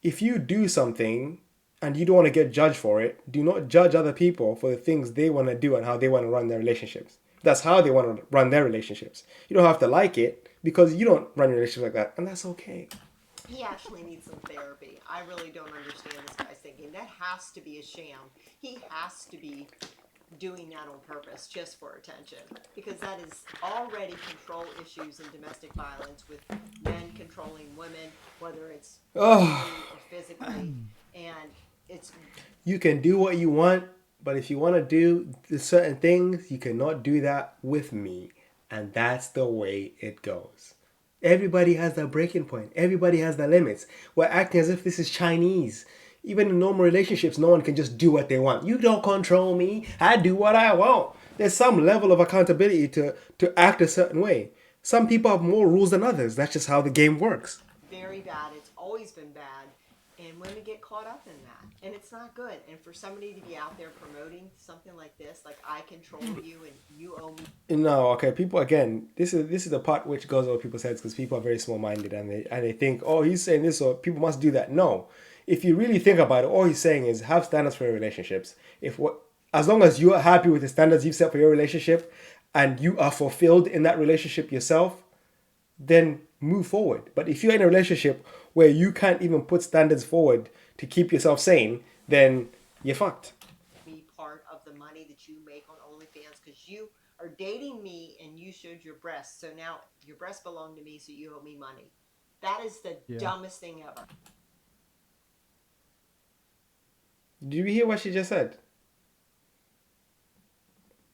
If you do something and you don't want to get judged for it, do not judge other people for the things they want to do and how they want to run their relationships. That's how they want to run their relationships. You don't have to like it because you don't run your relationship like that, and that's okay. He actually needs some therapy. I really don't understand this guy's thinking. That has to be a sham. He has to be doing that on purpose just for attention, because that is already control issues in domestic violence with men controlling women, whether it's or physically, and it's. You can do what you want, but if you want to do certain things, you cannot do that with me, and that's the way it goes. Everybody has that breaking point. Everybody has their limits. We're acting as if this is Chinese. Even in normal relationships, no one can just do what they want. You don't control me. I do what I want. There's some level of accountability to act a certain way. Some people have more rules than others. That's just how the game works. Very bad. It's always been bad. And women get caught up in that. And it's not good. And for somebody to be out there promoting something like this, like I control you and you owe me. No, okay. People, again, this is the part which goes over people's heads because people are very small-minded and they think, oh, he's saying this, so people must do that. No. If you really think about it, all he's saying is have standards for your relationships. As long as you are happy with the standards you've set for your relationship and you are fulfilled in that relationship yourself, then move forward. But if you're in a relationship where you can't even put standards forward to keep yourself sane, then you're fucked. Be part of the money that you make on OnlyFans because you are dating me and you showed your breasts. So now your breasts belong to me, so you owe me money. That is the dumbest thing ever. Did you hear what she just said?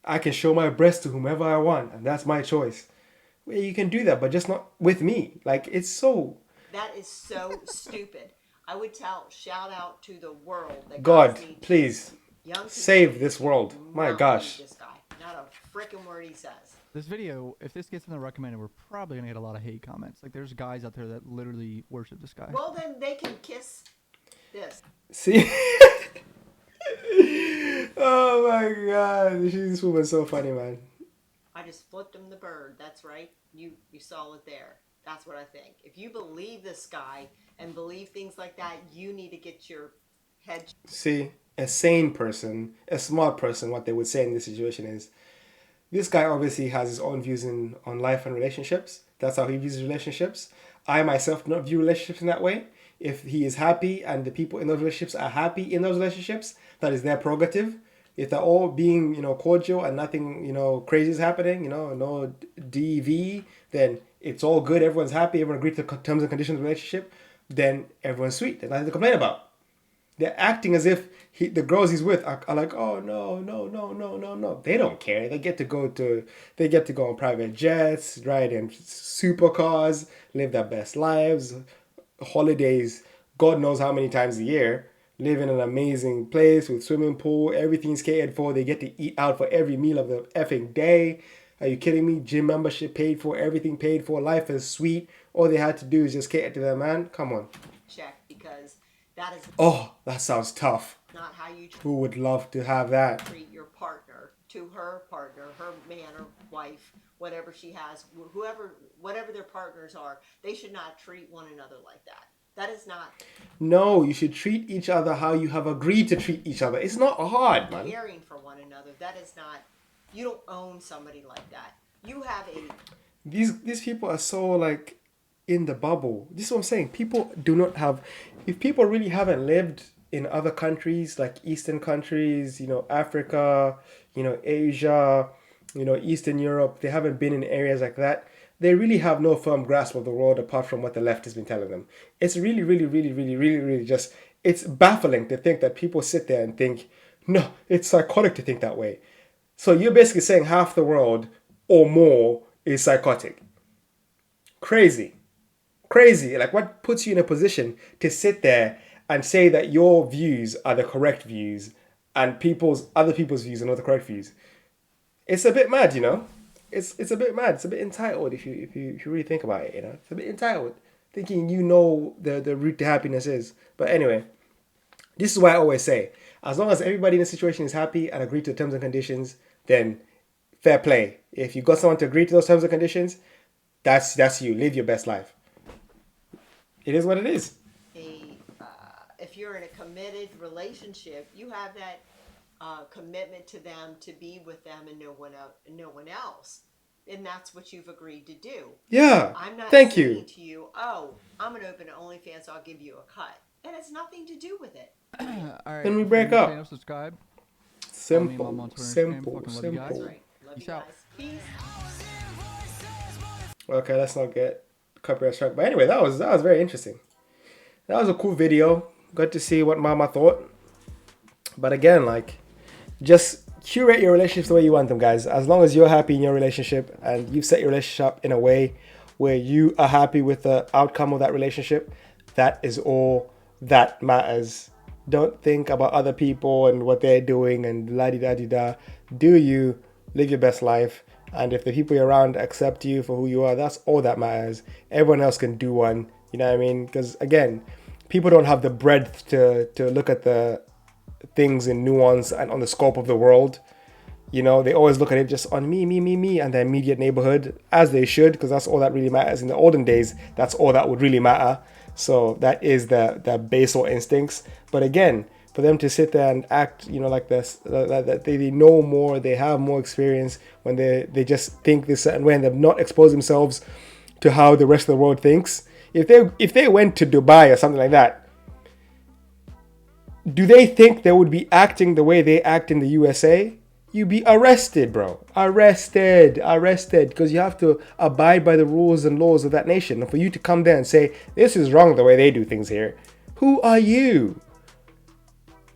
I can show my breast to whomever I want, and that's my choice. Well, you can do that, but just not with me. Like, it's so... That is so stupid. I would shout out to the world that God, please, save this world. My gosh. This guy. Not a frickin' word he says. This video, if this gets in the recommended, we're probably going to get a lot of hate comments. Like, there's guys out there that literally worship this guy. Well, then they can kiss this. See? Oh my God. This woman's so funny, man. I just flipped him the bird. That's right. You saw it there. That's what I think. If you believe this guy and believe things like that, you need to get your head... See, a sane person, a smart person, what they would say in this situation is, this guy obviously has his own views on life and relationships. That's how he views relationships. I myself do not view relationships in that way. If he is happy and the people in those relationships are happy in those relationships, that is their prerogative. If they're all being, cordial and nothing, crazy is happening, no DV, then it's all good, everyone's happy, everyone agreed to the terms and conditions of the relationship, then everyone's sweet. There's nothing to complain about. They're acting as if the girls he's with are like, oh no, no, no, no, no, no. They don't care. They get to go on private jets, ride in supercars, live their best lives, holidays, God knows how many times a year, live in an amazing place with swimming pool, everything's catered for. They get to eat out for every meal of the effing day. Are you kidding me? Gym membership paid for, everything paid for. Life is sweet. All they had to do is just cater to their man. Come on. Check, because that is that sounds tough. not how you Who would love to have that? treat your partner, to her partner, her man or wife, whatever she has, whatever their partners are. They should not treat one another like that. That is not No, you should treat each other how you have agreed to treat each other. It's not hard, man. caring for one another. That is not. You don't own somebody like that. You have a. These people are so like in the bubble. This is what I'm saying. People do not have. If people really haven't lived in other countries like Eastern countries, Africa, Asia, Eastern Europe, they haven't been in areas like that. They really have no firm grasp of the world apart from what the left has been telling them. It's really, really, really, really, really, really just, it's baffling to think that people sit there and think, no, it's psychotic to think that way. So you're basically saying half the world or more is psychotic. Crazy. Crazy. Like, what puts you in a position to sit there and say that your views are the correct views and other people's views are not the correct views? It's a bit mad, It's a bit mad. It's a bit entitled if you really think about it, It's a bit entitled. Thinking the route to happiness is. But anyway, this is why I always say, as long as everybody in the situation is happy and agree to the terms and conditions, then fair play. If you got someone to agree to those terms and conditions, that's you. Live your best life. It is what it is. If you're in a committed relationship, you have that commitment to them, to be with them and no one else. And that's what you've agreed to do. Yeah. I'm not Thank saying you. to you, oh, I'm going to open an OnlyFans, so I'll give you a cut. It has nothing to do with it. All right. Then we break up. Channel, subscribe. Simple. Mom on Twitter, Instagram. Simple. Fucking love you guys. Simple. Right. Love Peace you out. guys. Peace. Okay, let's not get copyright struck. But anyway, that was very interesting. That was a cool video. Got to see what Mama thought. But again, just curate your relationships the way you want them, guys. As long as you're happy in your relationship and you've set your relationship up in a way where you are happy with the outcome of that relationship, that is all that matters. Don't think about other people and what they're doing and la-di-da-di-da. Do you live your best life? And if the people you're around accept you for who you are, that's all that matters. Everyone else can do one. You know what I mean? Because again, people don't have the breadth to look at the things in nuance and on the scope of the world. They always look at it just on me, and their immediate neighborhood, as they should, because that's all that really matters. In the olden days, that's all that would really matter. So that is the basal instincts. But again, for them to sit there and act, like this, that they know more, they have more experience, when they just think this certain way and they've not exposed themselves to how the rest of the world thinks. If they went to Dubai or something like that, do they think they would be acting the way they act in the USA? You'd be arrested, bro. Arrested. Because you have to abide by the rules and laws of that nation. And for you to come there and say, this is wrong the way they do things here, who are you?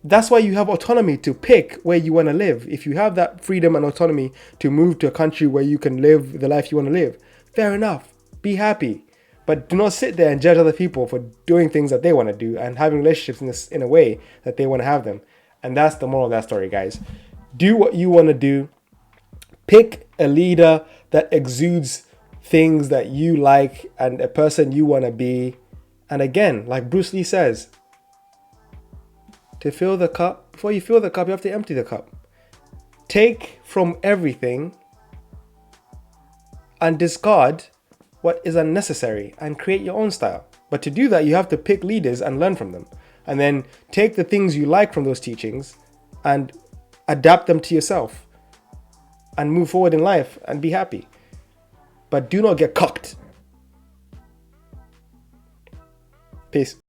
That's why you have autonomy to pick where you want to live. If you have that freedom and autonomy to move to a country where you can live the life you want to live, fair enough. Be happy. But do not sit there and judge other people for doing things that they want to do and having relationships in a way that they want to have them. And that's the moral of that story, guys. Do what you want to do. Pick a leader that exudes things that you like and a person you want to be. And again, like Bruce Lee says, to fill the cup, before you fill the cup, you have to empty the cup. Take from everything and discard what is unnecessary and create your own style. But to do that, you have to pick leaders and learn from them. And then take the things you like from those teachings and adapt them to yourself and move forward in life and be happy. But do not get cocked. Peace.